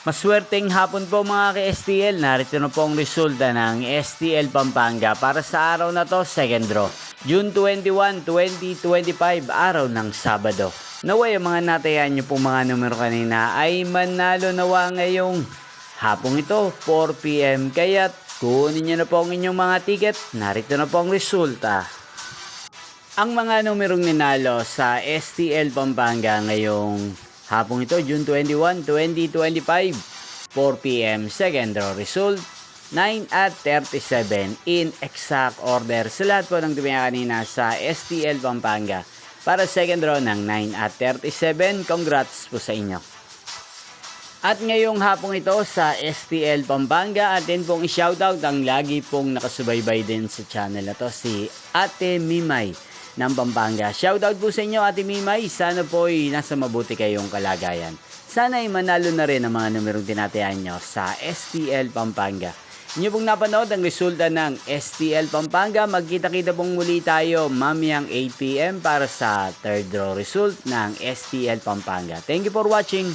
Maswerteng hapon po mga ka-STL. Narito na po ang resulta ng STL Pampanga para sa araw na to, second draw. June 21, 2025, araw ng Sabado. Naway ang mga natayan nyo pong mga numero kanina ay manalo nawa ngayong hapong ito, 4 PM. Kaya kunin nyo na po ang inyong mga ticket. Narito na po ang resulta. Ang mga numerong ninalo sa STL Pampanga ngayong hapong ito, June 21, 2025, 4 PM, second draw result, 9 at 37 in exact order sa lahat po ng tumingin kanina sa STL Pampanga para second draw ng 9 at 37. Congrats po sa inyo. At ngayong hapong ito sa STL Pampanga, atin pong i-shoutout ang lagi pong nakasubaybay din sa channel na to, si Ate Mimay ng Pampanga. Shoutout po sa inyo, Ate Mimay. Sana po ay nasa mabuti kayong kalagayan. Sana ay manalo na rin ang mga numerong tinatayan nyo sa STL Pampanga. Inyo pong napanood ang resulta ng STL Pampanga. Magkita-kita pong muli tayo mamayang 8 PM para sa third draw result ng STL Pampanga. Thank you for watching.